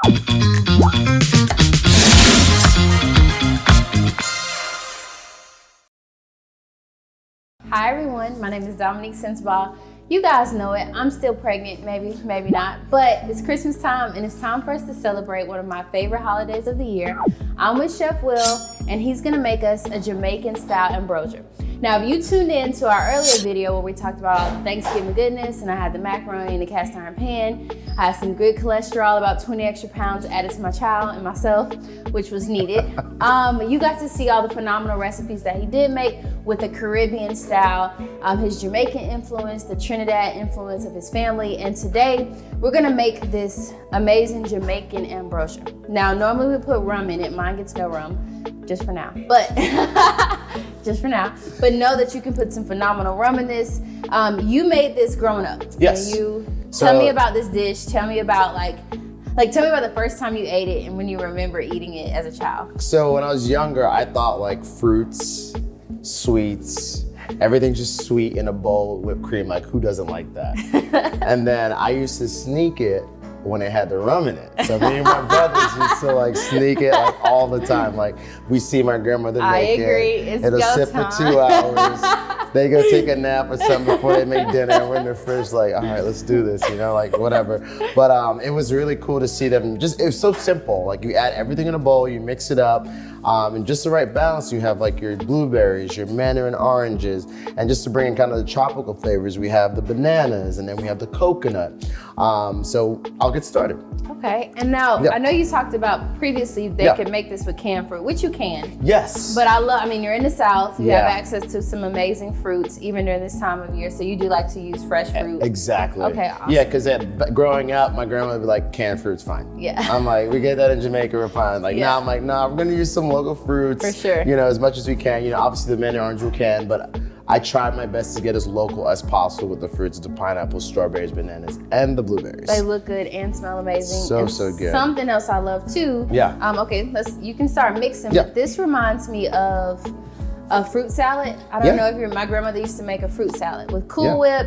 Hi everyone, my name is Dominique Sensabaugh. You guys know it, I'm still pregnant, maybe not, but it's Christmas time and it's time for us to celebrate one of my favorite holidays of the year. I'm with Chef Will and he's gonna make us a Jamaican style ambrosia. Now, if you tuned in to our earlier video where we talked about Thanksgiving goodness and I had the macaroni in the cast iron pan, I had some good cholesterol, about 20 extra pounds added to my child and myself, which was needed. You got to see all the phenomenal recipes that he did make with the Caribbean style, his Jamaican influence, the Trinidad influence of his family. And today we're gonna make this amazing Jamaican ambrosia. Now, normally we put rum in it, mine gets no rum. Just for now, but just for now. But know that you can put some phenomenal rum in this. You made this growing up. Yes. Tell me about this dish. Tell me about tell me about the first time you ate it and when you remember eating it as a child. So when I was younger, I thought like fruits, sweets, everything just sweet in a bowl with whipped cream. Like, who doesn't like that? And then I used to sneak it when it had the rum in it. So me and my brothers used to like sneak it like all the time. Like we see my grandmother make it. It'll sit for 2 hours. They go take a nap or something before they make dinner. We're in the fridge like, all right, let's do this, you know, like whatever. But it was really cool to see them it was so simple. Like you add everything in a bowl, you mix it up, and just the right balance. You have like your blueberries, your mandarin oranges, and just to bring in kind of the tropical flavors, we have the bananas and then we have the coconut. So I'll get started. Okay, and now I know you talked about previously they could make this with canned fruit, which you can. Yes. But I mean, you're in the South, you have access to some amazing fruits even during this time of year, so you do like to use fresh fruit. Exactly. Okay, awesome. Yeah, because growing up, my grandma would be like, canned fruit's fine. Yeah. I'm like, we get that in Jamaica, we're fine. Like, now I'm like, nah, we're gonna use some local fruits. For sure. You know, as much as we can. You know, obviously the mandarin orange we can, but I tried my best to get as local as possible with the fruits, the pineapples, strawberries, bananas, and the blueberries. They look good and smell amazing. So good. Something else I love too. Yeah. Okay, you can start mixing, but this reminds me of a fruit salad. I don't know if my grandmother used to make a fruit salad with Cool Whip.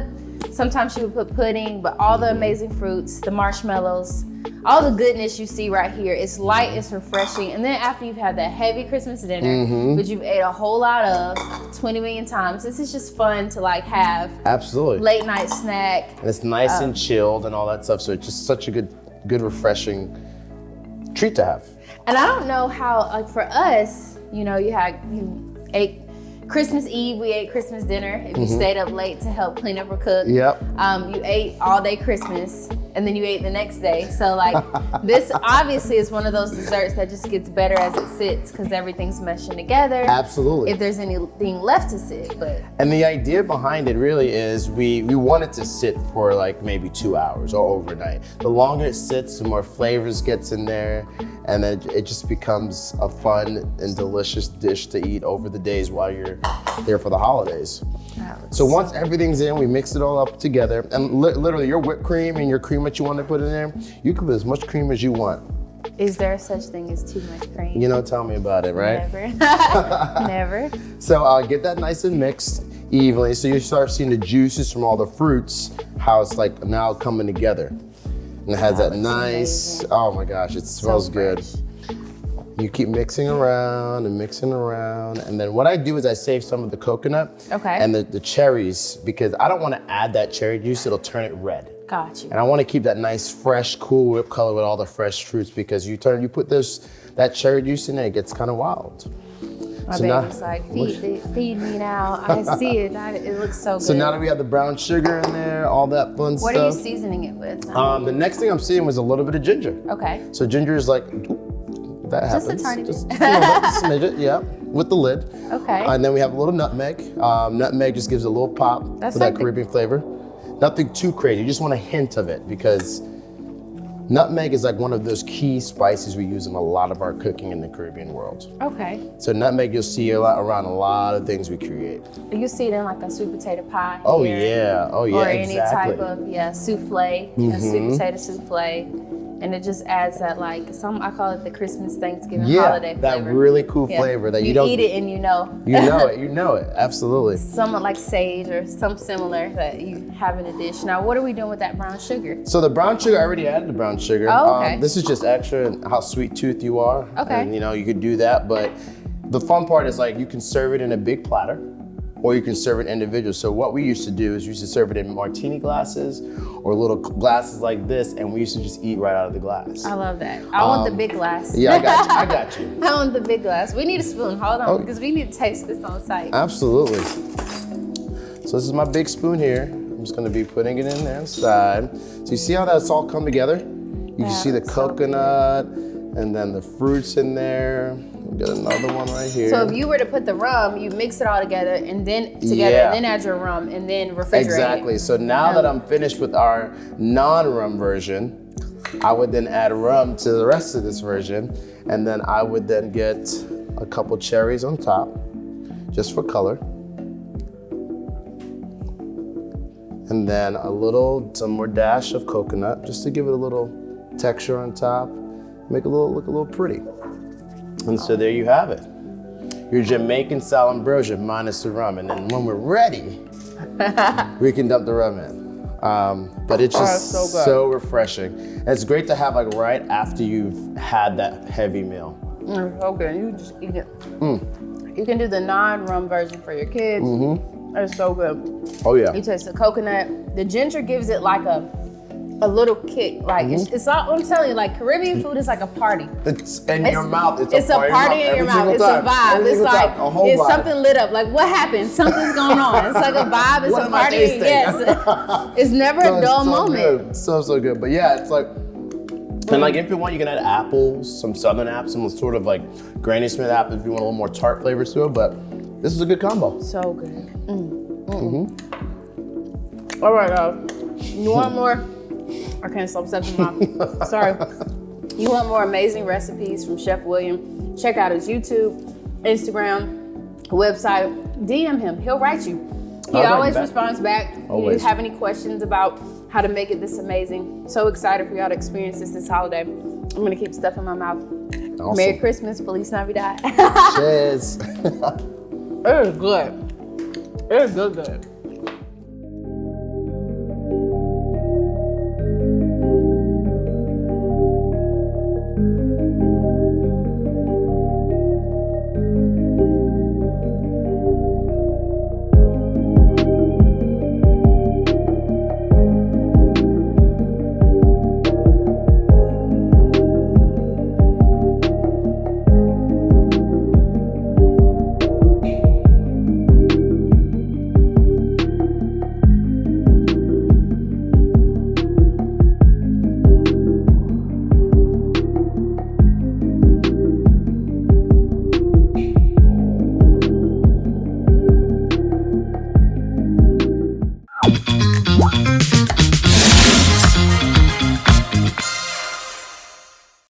Sometimes she would put pudding, but all the amazing fruits, the marshmallows, all the goodness you see right here. It's light, it's refreshing. And then after you've had that heavy Christmas dinner, which you've ate a whole lot of 20 million times, this is just fun to like have. Absolutely. Late night snack. And it's nice and chilled and all that stuff. So it's just such a good refreshing treat to have. And I don't know how, like for us, you know, you ate Christmas Eve, we ate Christmas dinner. If you stayed up late to help clean up or cook, you ate all day Christmas, and then you ate the next day. So like, this obviously is one of those desserts that just gets better as it sits because everything's meshing together. Absolutely. If there's anything left to sit, And the idea behind it really is we want it to sit for like maybe 2 hours or overnight. The longer it sits, the more flavors gets in there, and then it just becomes a fun and delicious dish to eat over the days while you're there for the holidays. So once everything's in, we mix it all up together, and literally your whipped cream and your cream that you want to put in there, you can put as much cream as you want. Is there such thing as too much cream? You know, tell me about it, right? Never. Never. So get that nice and mixed evenly, so you start seeing the juices from all the fruits, how it's like now coming together. And it has that nice, oh my gosh, it smells good. You keep mixing around, and then what I do is I save some of the coconut and the cherries, because I don't want to add that cherry juice, it'll turn it red. Got you. And I want to keep that nice, fresh, cool whip color with all the fresh fruits, because you put that cherry juice in there, it gets kind of wild. My baby's like, feed me now. I see it. It looks so good. So now that we have the brown sugar in there, all that fun stuff. What are you seasoning it with? The next thing I'm seeing was a little bit of ginger. Okay. So ginger is like, that happens. Just a tiny bit. Just a little bit, just a smidget, yeah, with the lid. Okay. And then we have a little nutmeg. Nutmeg just gives a little pop for that Caribbean flavor. Nothing too crazy, you just want a hint of it, because nutmeg is like one of those key spices we use in a lot of our cooking in the Caribbean world. Okay. So nutmeg you'll see around a lot of things we create. You see it in like a sweet potato pie. Oh yeah, or exactly. any type of souffle, sweet potato souffle. And it just adds that I call it the Christmas Thanksgiving holiday that flavor. really cool flavor that you don't eat it and you know. You know it, absolutely. Somewhat like sage or something similar that you have in a dish. Now, what are we doing with that brown sugar? So the brown sugar, I already added the brown sugar. Oh, okay. This is just extra how sweet tooth you are. Okay. And you could do that, but the fun part is you can serve it in a big platter, or you can serve it individual. So what we used to do is we used to serve it in martini glasses or little glasses like this, and we used to just eat right out of the glass. I love that. I want the big glass. Yeah, I got you. I want the big glass. We need a spoon. Hold on, because we need to taste this on site. Absolutely. So this is my big spoon here. I'm just gonna be putting it in there inside. So you see how that's all come together? You can see the coconut and then the fruits in there. We got another one right here. So if you were to put the rum, you mix it all together and then and then add your rum and then refrigerate Exactly. it. So now that I'm finished with our non-rum version, I would then add rum to the rest of this version, and then I would then get a couple cherries on top, just for color. And then some more dash of coconut, just to give it a little texture on top, make it look a little pretty. And so there you have it. Your Jamaican style ambrosia minus the rum. And then when we're ready, we can dump the rum in. But it's just so refreshing. And it's great to have right after you've had that heavy meal. Okay, you just eat it. You can do the non-rum version for your kids. It's so good. Oh yeah. You taste the coconut. The ginger gives it a little kick. It's all, I'm telling you, Caribbean food is like a party. It's in your mouth. It's a party in your mouth. It's a vibe. It's it's something lit up. What happened? Something's going on. It's like a vibe. It's a party. Yes. It's never a dull moment. Good. So good. But yeah, it's and if you want, you can add apples, some southern apples, some sort of Granny Smith apples if you want a little more tart flavors to it. But this is a good combo. So good. All right, guys. You want more? I can't stop stepping in my sorry. You want more amazing recipes from Chef William? Check out his YouTube, Instagram, website. DM him. He'll write you. He always responds back. Always. If you have any questions about how to make it this amazing. So excited for y'all to experience this holiday. I'm gonna keep stuff in my mouth. Awesome. Merry Christmas, Feliz Navidad. Cheers. It is good. It is good.